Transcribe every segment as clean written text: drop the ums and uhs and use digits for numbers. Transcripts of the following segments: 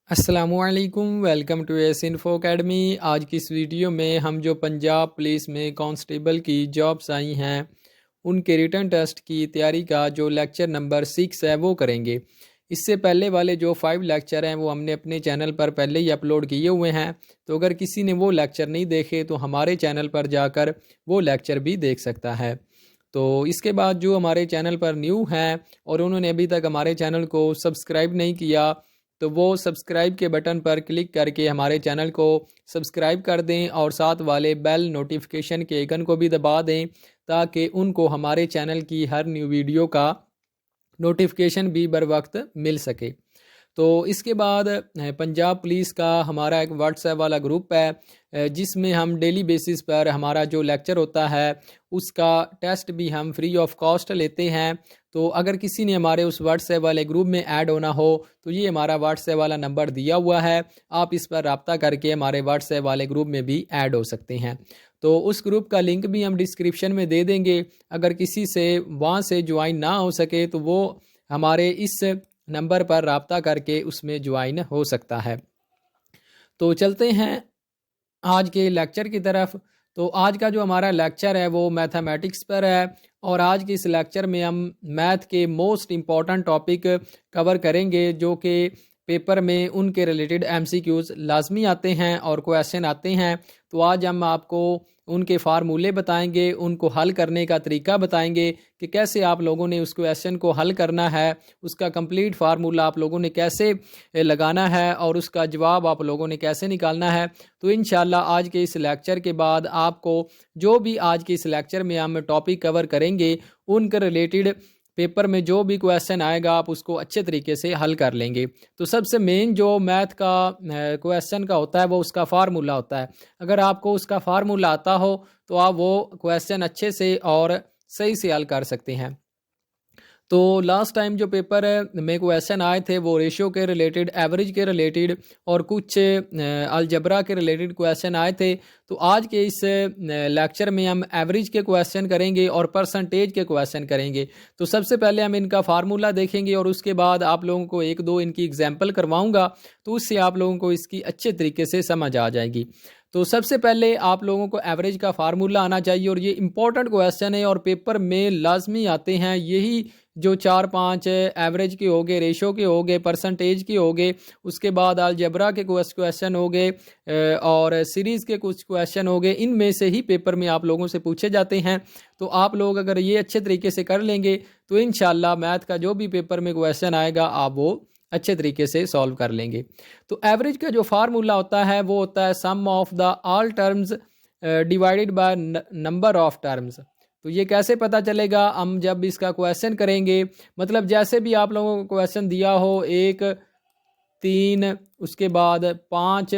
अस्सलामुअलैकुम, welcome to S info academy. आज की इस वीडियो में हम जो पंजाब पुलिस में कांस्टेबल की जॉब्स आई हैं उनके रिटन टेस्ट की तैयारी का जो लेक्चर नंबर 6 है वो करेंगे। इससे पहले वाले जो 5 लेक्चर हैं वो हमने अपने चैनल पर पहले ही अपलोड किए हुए हैं, तो अगर किसी ने वो लेक्चर नहीं देखे तो हमारे चैनल पर जाकर वो लेक्चर भी देख सकता है। तो इसके बाद जो हमारे चैनल पर न्यू हैं और उन्होंने अभी तक हमारे चैनल को सब्सक्राइब नहीं किया, तो वो सब्सक्राइब के बटन पर क्लिक करके हमारे चैनल को सब्सक्राइब कर दें और साथ वाले बेल नोटिफिकेशन के आइकन को भी दबा दें ताकि उनको हमारे चैनल की हर न्यू वीडियो का नोटिफिकेशन भी बर वक्त मिल सके। तो इसके बाद पंजाब पुलिस का हमारा एक व्हाट्सएप वाला ग्रुप है जिसमें हम डेली बेसिस पर हमारा जो लेक्चर होता है उसका टेस्ट भी हम फ्री ऑफ कॉस्ट लेते हैं। तो अगर किसी ने हमारे उस व्हाट्सएप वाले ग्रुप में ऐड होना हो तो ये हमारा व्हाट्सएप वाला नंबर दिया हुआ है, आप इस पर रब्ता करके हमारे व्हाट्सएप वाले ग्रुप में भी ऐड हो सकते हैं। तो उस ग्रुप का लिंक भी हम डिस्क्रिप्शन में दे देंगे। अगर किसी से वहाँ से ज्वाइन ना हो सके तो वो हमारे इस नंबर पर रब्ता करके उसमें ज्वाइन हो सकता है। तो चलते हैं आज के लेक्चर की तरफ। तो आज का जो हमारा लेक्चर है वो मैथमेटिक्स पर है और आज के इस लेक्चर में हम मैथ के मोस्ट इम्पॉर्टेंट टॉपिक कवर करेंगे जो कि पेपर में उनके रिलेटेड एमसीक्यूज लाजमी आते हैं और क्वेश्चन आते हैं। तो आज हम आपको उनके फार्मूले बताएंगे, उनको हल करने का तरीका बताएंगे कि कैसे आप लोगों ने उस क्वेश्चन को हल करना है, उसका कंप्लीट फार्मूला आप लोगों ने कैसे लगाना है और उसका जवाब आप लोगों ने कैसे निकालना है। तो इंशाल्लाह आज के इस लेक्चर के बाद आपको जो भी आज के इस लेक्चर में हम टॉपिक कवर करेंगे उनके रिलेटेड पेपर में जो भी क्वेश्चन आएगा आप उसको अच्छे तरीके से हल कर लेंगे। तो सबसे मेन जो मैथ का क्वेश्चन का होता है वो उसका फार्मूला होता है। अगर आपको उसका फार्मूला आता हो तो आप वो क्वेश्चन अच्छे से और सही से हल कर सकते हैं। तो लास्ट टाइम जो पेपर में क्वेश्चन आए थे वो रेशियो के रिलेटेड, एवरेज के रिलेटेड और कुछ अलजबरा के रिलेटेड क्वेश्चन आए थे। तो आज के इस लेक्चर में हम एवरेज के क्वेश्चन करेंगे और परसेंटेज के क्वेश्चन करेंगे। तो सबसे पहले हम इनका फार्मूला देखेंगे और उसके बाद आप लोगों को एक दो इनकी एग्जाम्पल करवाऊंगा, तो उससे आप लोगों को इसकी अच्छे तरीके से समझ आ जाएगी। तो सबसे पहले आप लोगों को एवरेज का फार्मूला आना चाहिए और ये इंपॉर्टेंट क्वेश्चन है और पेपर में लाजमी आते हैं। यही जो 4-5 एवरेज के हो गए, रेशो के हो गए, परसेंटेज के हो गए, उसके बाद अलजेब्रा के क्वेश्चन हो गए और सीरीज़ के कुछ क्वेश्चन हो गए, इनमें से ही पेपर में आप लोगों से पूछे जाते हैं। तो आप लोग अगर ये अच्छे तरीके से कर लेंगे तो इंशाल्लाह मैथ का जो भी पेपर में क्वेश्चन आएगा आप वो अच्छे तरीके से सॉल्व कर लेंगे। तो एवरेज का जो फार्मूला होता है वो होता है sum of the all terms divided by number of terms. तो ये कैसे पता चलेगा, हम जब इसका क्वेश्चन करेंगे, मतलब जैसे भी आप लोगों को क्वेश्चन दिया हो 1, 3, उसके बाद 5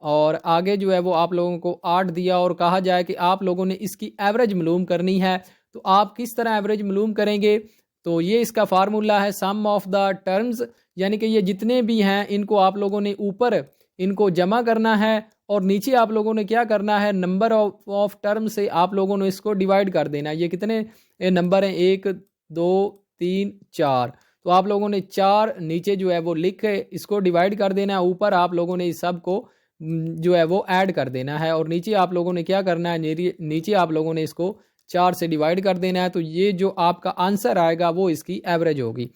और आगे जो है वो आप लोगों को 8 दिया और कहा जाए कि आप लोगों ने इसकी एवरेज मालूम करनी है, तो आप किस तरह एवरेज मालूम करेंगे। तो ये इसका फार्मूला है सम ऑफ द टर्म्स, यानी कि ये जितने भी हैं इनको आप लोगों ने ऊपर इनको जमा करना है और नीचे आप लोगों ने क्या करना है, नंबर ऑफ टर्म से आप लोगों ने इसको डिवाइड कर देना है। ये कितने नंबर हैं, 1, 2, 3, 4, तो आप लोगों ने 4 नीचे जो है वो लिख के इसको डिवाइड कर देना है, ऊपर आप लोगों ने इस सब को जो है वो ऐड कर देना है और नीचे आप लोगों ने क्या करना है, नीचे आप लोगों ने इसको 4 से डिवाइड कर देना है। तो ये जो आपका आंसर आएगा वो इसकी एवरेज होगी।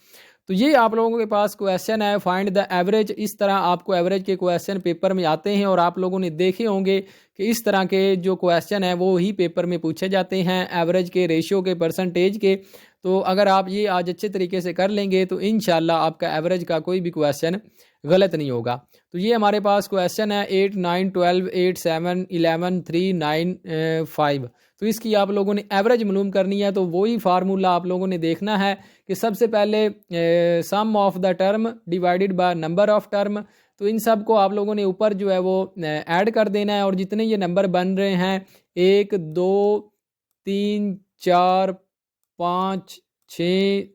तो ये आप लोगों के पास क्वेश्चन है फाइंड द एवरेज। इस तरह आपको एवरेज के क्वेश्चन पेपर में आते हैं और आप लोगों ने देखे होंगे कि इस तरह के जो क्वेश्चन है वो ही पेपर में पूछे जाते हैं, एवरेज के, रेशियो के, परसेंटेज के। तो अगर आप ये आज अच्छे तरीके से कर लेंगे तो इंशाल्लाह आपका एवरेज का कोई भी क्वेश्चन गलत नहीं होगा। तो ये हमारे पास क्वेश्चन है 8, 9, 12, 8, 7, 11, 3, 9, 5। तो इसकी आप लोगों ने एवरेज मालूम करनी है। तो वही फार्मूला आप लोगों ने देखना है कि सबसे पहले sum of the term divided by number of term. तो इन सब को आप लोगों ने ऊपर जो है वो ऐड कर देना है और जितने ये नंबर बन रहे हैं 1, 2, 3, 4, 5, 6,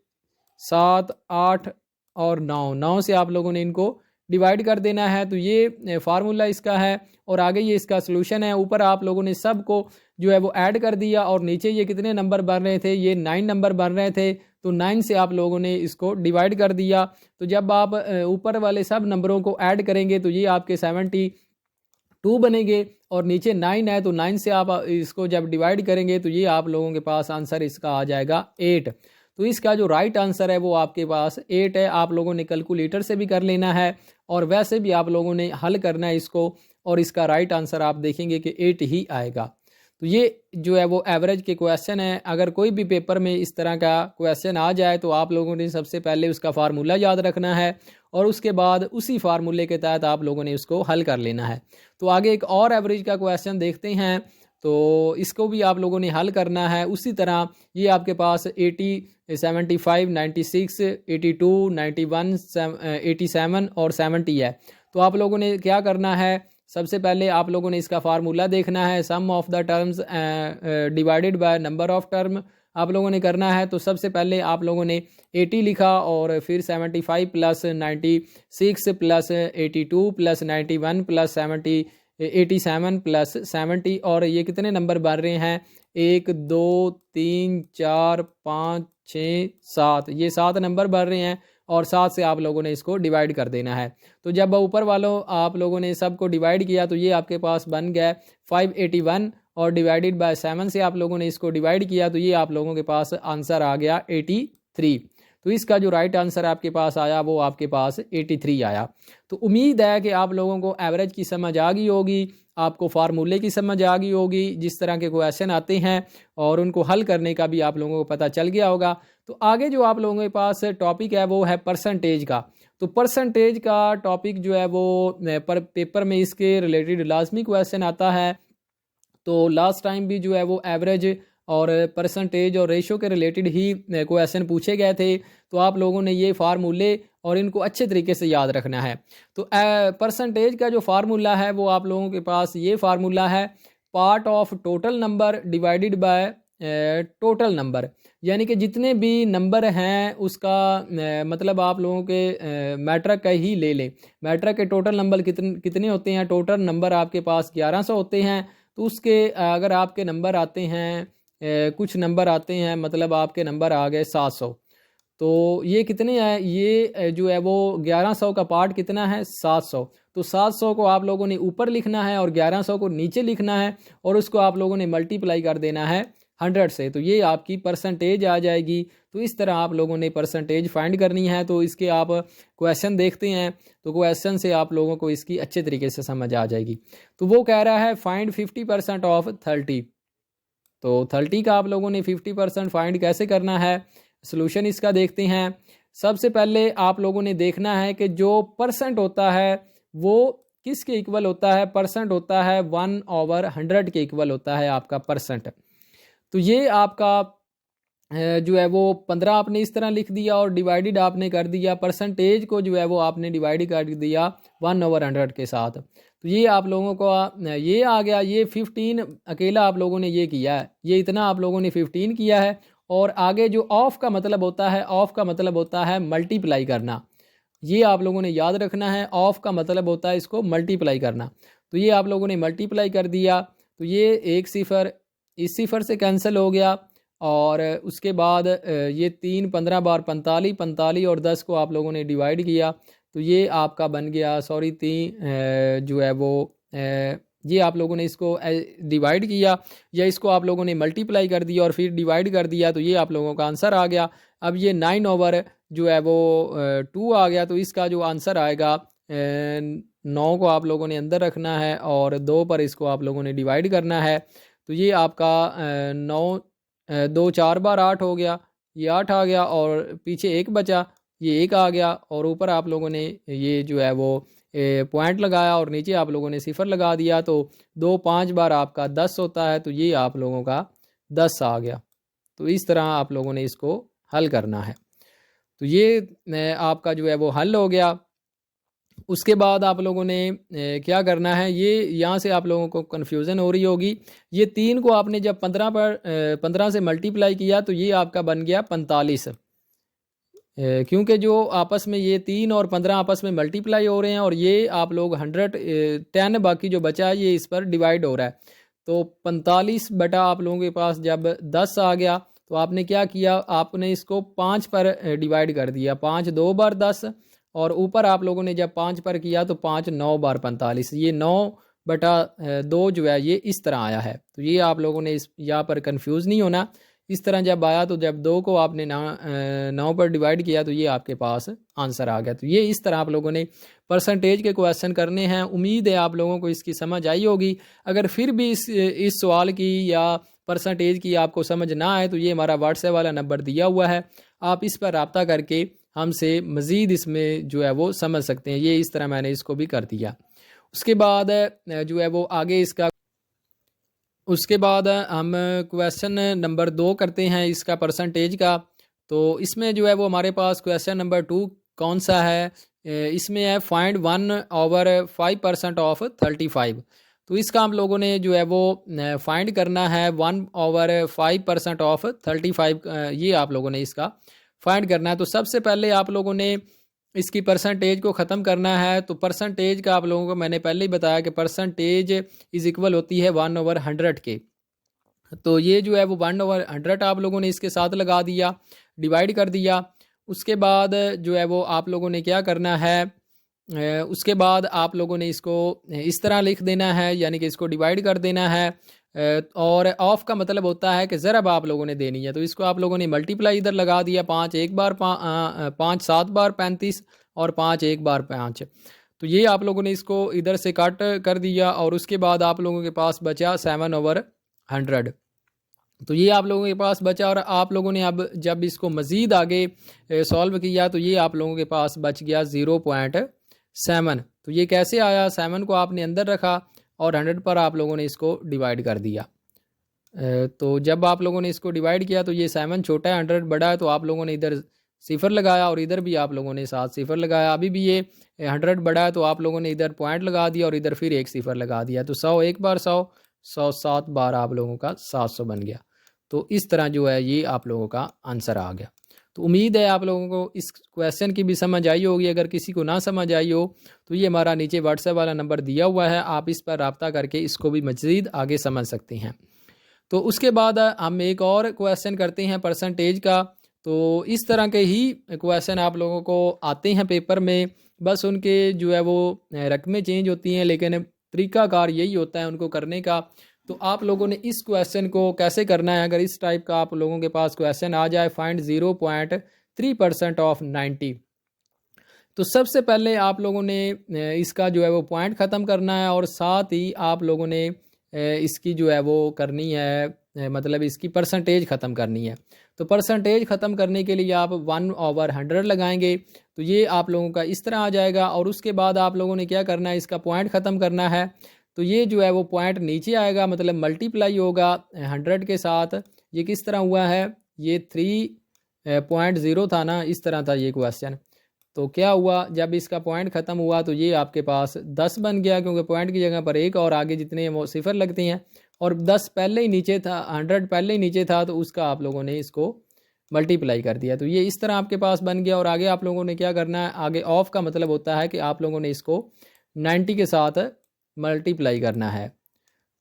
7, 8 और 9 से आप लोगों ने इनको डिवाइड कर देना है। तो ये फार्मूला इसका है और आगे ये इसका सलूशन है। ऊपर आप लोगों ने सब को जो है वो ऐड कर दिया और नीचे ये कितने नंबर बन रहे थे, ये 9 नंबर बन रहे थे। तो 9 से आप लोगों ने इसको डिवाइड कर दिया। तो जब आप ऊपर वाले सब नंबरों को ऐड करेंगे तो ये आपके 72 बनेंगे, और नीचे 9 है तो 9 से आप इसको जब डिवाइड करेंगे तो ये आप लोगों के पास आंसर इसका आ जाएगा 8। तो इसका जो राइट आंसर है वो आपके पास 8 है। आप लोगों ने कैलकुलेटर से भी कर लेना है और वैसे भी आप लोगों ने हल करना है इसको, और इसका राइट आंसर आप देखेंगे कि 8 ही आएगा। तो ये जो है वो एवरेज के क्वेश्चन है। अगर कोई भी पेपर में इस तरह का क्वेश्चन आ जाए तो आप लोगों ने सबसे पहले उसका फार्मूला याद रखना है और उसके बाद उसी फार्मूले के तहत आप लोगों ने उसको हल कर लेना है। तो आगे एक और एवरेज का क्वेश्चन देखते हैं, तो इसको भी आप लोगों ने हल करना है उसी तरह। ये आपके पास 80, 75, 96, 82, 91, 87 और 70 है। तो आप लोगों ने क्या करना है, सबसे पहले आप लोगों ने इसका फार्मूला देखना है, sum of the terms divided by number of term आप लोगों ने करना है। तो सबसे पहले आप लोगों ने 80 लिखा और फिर 75 plus 96 plus 82 plus 91 plus 87 plus 70, और ये कितने नंबर बन रहे हैं, 1 2 3 4 5 6 7, ये 7 नंबर बन रहे हैं और 7 से आप लोगों ने इसको डिवाइड कर देना है। तो जब ऊपर वालों आप लोगों ने सबको डिवाइड किया तो ये आपके पास बन गया 581, और डिवाइडेड बाय 7 से आप लोगों ने इसको डिवाइड किया तो ये आप लोगों के पास आंसर आ गया 83। तो इसका जो राइट आंसर आपके पास आया वो आपके पास 83 आया। तो उम्मीद है कि आप लोगों को एवरेज की समझ आ गई होगी, आपको फार्मूले की समझ आ गई होगी, जिस तरह के क्वेश्चन आते हैं और उनको हल करने का भी आप लोगों को पता चल गया होगा। तो आगे जो आप लोगों के पास टॉपिक है वो है परसेंटेज का। तो परसेंटेज का टॉपिक जो है वो पेपर में इसके रिलेटेड लाजमी क्वेश्चन आता है। तो लास्ट टाइम भी जो है वो एवरेज और परसेंटेज और रेशो के रिलेटेड ही क्वेश्चन पूछे गए थे। तो आप लोगों ने ये फार्मूले और इनको अच्छे तरीके से याद रखना है। तो परसेंटेज का जो फार्मूला है वो आप लोगों के पास ये फार्मूला है, part of total number divided by total number, यानी कि जितने भी नंबर हैं उसका मतलब आप लोगों के मैट्रिक का ही ले लें। मैट्रिक के टोटल नंबर कितने होते हैं, टोटल नंबर आपके पास 1100 होते हैं। तो उसके अगर आपके नंबर आते हैं कुछ नंबर आते हैं, मतलब आपके नंबर आ गए 700, तो ये कितने हैं, ये जो है वो 1100 का पार्ट कितना है 700। तो 700 को आप लोगों ने ऊपर लिखना है और 1100 को नीचे लिखना है और उसको आप लोगों ने मल्टीप्लाई कर देना है 100 से, तो ये आपकी परसेंटेज आ जाएगी। तो इस तरह आप लोगों ने परसेंटेज फाइंड करनी है। तो इसके आप क्वेश्चन देखते हैं तो क्वेश्चन से आप लोगों को इसकी अच्छे तरीके से समझ आ जाएगी। तो वो कह रहा है फाइंड 50% ऑफ 30। तो 30 का आप लोगों ने 50% फाइंड कैसे करना है, सोल्यूशन इसका देखते हैं। सबसे पहले आप लोगों ने देखना है कि जो परसेंट होता है वो किसके इक्वल होता है, परसेंट होता है 1/100 के इक्वल होता है आपका परसेंट। तो ये आपका जो है वो 15 आपने इस तरह लिख दिया और डिवाइडेड आपने कर दिया, परसेंटेज को जो है वो आपने डिवाइड कर दिया 1/100 के साथ। तो ये आप लोगों को ये आ गया, ये 15 अकेला आप लोगों ने ये किया है, ये इतना आप लोगों ने 15 किया है। और आगे जो ऑफ का मतलब होता है, ऑफ का मतलब होता है मल्टीप्लाई करना, ये आप लोगों ने याद रखना है। ऑफ का मतलब होता है इसको मल्टीप्लाई करना। तो ये आप लोगों ने मल्टीप्लाई कर दिया, तो ये एक सिफर इस सिफर से कैंसिल हो गया, और उसके बाद ये 3 15 बार 45, 45 और 10 को आप लोगों ने डिवाइड किया तो ये आपका बन गया, सॉरी 3 जो है वो ये आप लोगों ने इसको डिवाइड किया या इसको आप लोगों ने मल्टीप्लाई कर दिया और फिर डिवाइड कर दिया, तो ये आप लोगों का आंसर आ गया। अब ये 9 जो है वो 2 आ गया, तो इसका जो आंसर आएगा 9 को आप लोगों ने अंदर रखना है और 2 पर इसको आप लोगों ने डिवाइड करना है। तो ये आपका 9 2 4 बार 8 हो गया, ये 8 आ गया और पीछे 1 बचा, ये 1 आ गया, और ऊपर आप लोगों ने ये जो है वो पॉइंट लगाया और नीचे आप लोगों ने सिफर लगा दिया। तो 2 5 बार आपका 10 होता है, तो ये आप लोगों का 10 आ गया। तो इस तरह आप लोगों ने इसको हल करना है। तो ये आपका जो है वो हल हो गया। उसके बाद आप लोगों ने क्या करना है, ये यहाँ से आप लोगों को कन्फ्यूज़न हो रही होगी। ये 3 को आपने जब 15 से मल्टीप्लाई किया तो ये आपका बन गया 45, क्योंकि जो आपस में ये 3 और 15 आपस में मल्टीप्लाई हो रहे हैं और ये आप लोग 110 बाकी जो बचा है ये इस पर डिवाइड हो रहा है। तो 45 बटा आप लोगों के पास जब 10 आ गया तो आपने क्या किया, आपने इसको 5 पर डिवाइड कर दिया। 5 2 बार 10, और ऊपर आप लोगों ने जब 5 पर किया तो 5 9 बार 45, ये 9/2 जो है ये इस तरह आया है। तो ये आप लोगों ने इस यहाँ पर कंफ्यूज नहीं होना। इस तरह जब आया तो जब 2 को आपने 9 पर डिवाइड किया तो ये आपके पास आंसर आ गया। तो ये इस तरह आप लोगों ने परसेंटेज के क्वेश्चन करने हैं। उम्मीद है आप लोगों को इसकी समझ आई होगी। अगर फिर भी इस सवाल की या परसेंटेज की आपको समझ ना आए तो ये हमारा व्हाट्सएप वाला नंबर दिया हुआ है, आप इस पर रब्ता करके हमसे मज़ीद इसमें जो है वो समझ सकते हैं। ये इस तरह मैंने इसको भी कर दिया। उसके बाद जो है वो आगे इसका, उसके बाद हम क्वेश्चन नंबर 2 करते हैं इसका परसेंटेज का। तो इसमें जो है वो हमारे पास क्वेश्चन नंबर 2 कौन सा है, इसमें है फाइंड 1/5% ऑफ 35। तो इसका हम लोगों ने जो है वो फाइंड करना है 1/5% ऑफ 35, ये आप लोगों ने इसका फाइंड करना है। तो सबसे पहले आप लोगों ने इसकी परसेंटेज को ख़त्म करना है। तो परसेंटेज का आप लोगों को मैंने पहले ही बताया कि परसेंटेज इज़ इक्वल होती है 1/100 के। तो ये जो है वो 1/100 आप लोगों ने इसके साथ लगा दिया, डिवाइड कर दिया। उसके बाद जो है वो आप लोगों ने क्या करना है, उसके बाद आप लोगों ने इसको इस तरह लिख देना है, यानी कि इसको डिवाइड कर देना है। और ऑफ का मतलब होता है कि ज़रब आप लोगों ने देनी है। तो इसको आप लोगों ने मल्टीप्लाई इधर लगा दिया, 5 एक बार 5 7 बार 35 और 5 एक बार 5। तो ये आप लोगों ने इसको इधर से कट कर दिया और उसके बाद आप लोगों के पास बचा 7/100। तो ये आप लोगों के पास बचा और आप लोगों ने अब जब इसको मज़ीद आगे सॉल्व किया तो ये आप लोगों के पास बच गया 0.7। तो ये कैसे आया, 7 को आपने अंदर रखा और 100 पर आप लोगों ने इसको डिवाइड कर दिया। तो जब आप लोगों ने इसको डिवाइड किया तो ये 7 छोटा है, 100 बड़ा है, तो आप लोगों ने इधर सिफर लगाया और इधर भी आप लोगों ने 7 सिफर लगाया। अभी भी ये 100 बड़ा है तो आप लोगों ने इधर पॉइंट लगा दिया और इधर फिर 1 सिफर लगा दिया। तो 100 एक बार 100, 100 7 बार आप लोगों का 700 बन गया। तो इस तरह जो है ये आप लोगों का आंसर आ गया। तो उम्मीद है आप लोगों को इस क्वेश्चन की भी समझ आई होगी। अगर किसी को ना समझ आई हो तो ये हमारा नीचे व्हाट्सएप वाला नंबर दिया हुआ है, आप इस पर रब्ता करके इसको भी मज़ीद आगे समझ सकते हैं। तो उसके बाद हम एक और क्वेश्चन करते हैं परसेंटेज का। तो इस तरह के ही क्वेश्चन आप लोगों को आते हैं पेपर में, बस उनके जो है वो रकमें चेंज होती हैं, लेकिन तरीकाकार यही होता है उनको करने का। तो आप लोगों ने इस क्वेश्चन को कैसे करना है, अगर इस टाइप का आप लोगों के पास क्वेश्चन आ जाए, फाइंड 0.3% ऑफ 90। तो सबसे पहले आप लोगों ने इसका जो है वो पॉइंट ख़त्म करना है और साथ ही आप लोगों ने इसकी जो है वो करनी है, मतलब इसकी परसेंटेज ख़त्म करनी है। तो परसेंटेज ख़त्म करने के लिए आप 1/100 लगाएंगे तो ये आप लोगों का इस तरह आ जाएगा। और उसके बाद आप लोगों ने क्या करना है, इसका पॉइंट ख़त्म करना है। तो ये जो है वो पॉइंट नीचे आएगा, मतलब मल्टीप्लाई होगा 100 के साथ। ये किस तरह हुआ है, ये 3.0 था ना, इस तरह था ये क्वेश्चन। तो क्या हुआ, जब इसका पॉइंट ख़त्म हुआ तो ये आपके पास 10 बन गया, क्योंकि पॉइंट की जगह पर एक और आगे जितने वो सिफर लगती हैं, और 10 पहले ही नीचे था, 100 पहले ही नीचे था, तो उसका आप लोगों ने इसको मल्टीप्लाई कर दिया। तो ये इस तरह आपके पास बन गया। और आगे आप लोगों ने क्या करना है, आगे ऑफ का मतलब होता है कि आप लोगों ने इसको 90 के साथ मल्टीप्लाई करना है।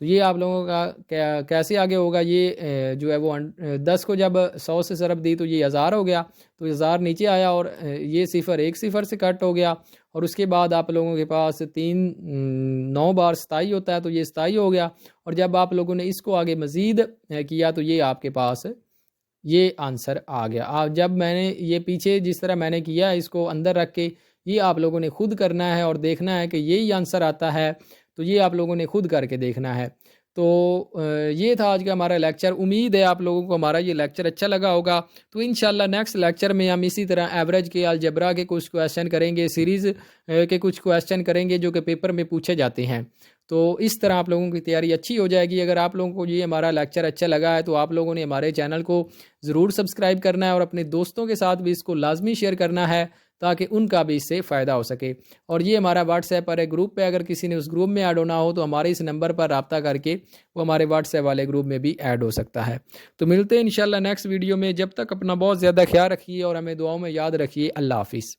तो ये आप लोगों का कैसे आगे होगा, ये जो है वो 10 को जब 100 से ज़रब दी तो ये 1000 हो गया। तो 1000 नीचे आया और ये सिफर एक सिफर से कट हो गया। और उसके बाद आप लोगों के पास 9 बार 27 होता है, तो ये 27 हो गया। और जब आप लोगों ने इसको आगे मज़ीद किया तो ये आपके पास ये आंसर आ गया। जब मैंने ये पीछे जिस तरह मैंने किया इसको अंदर रख के, ये आप लोगों ने खुद करना है और देखना है कि यही आंसर आता है। तो ये आप लोगों ने खुद करके देखना है। तो ये था आज का हमारा लेक्चर। उम्मीद है आप लोगों को हमारा ये लेक्चर अच्छा लगा होगा। तो इंशाल्लाह नेक्स्ट लेक्चर में हम इसी तरह एवरेज के, अलजबरा के कुछ क्वेश्चन करेंगे, सीरीज़ के कुछ क्वेश्चन करेंगे जो कि पेपर में पूछे जाते हैं। तो इस तरह आप लोगों की तैयारी अच्छी हो जाएगी। अगर आप लोगों को ये हमारा लेक्चर अच्छा लगा है तो आप लोगों ने हमारे चैनल को ज़रूर सब्सक्राइब करना है और अपने दोस्तों के साथ भी इसको लाजमी शेयर करना है ताकि उनका भी इससे फ़ायदा हो सके। और ये हमारा व्हाट्सएप पर एक ग्रुप है, अगर किसी ने उस ग्रुप में ऐड होना हो तो हमारे इस नंबर पर रब्ता करके वो हमारे व्हाट्सएप वाले ग्रुप में भी ऐड हो सकता है। तो मिलते हैं इंशाल्लाह नेक्स्ट वीडियो में। जब तक अपना बहुत ज़्यादा ख्याल रखिए और हमें दुआओं में याद रखिए। अल्लाह हाफिज़।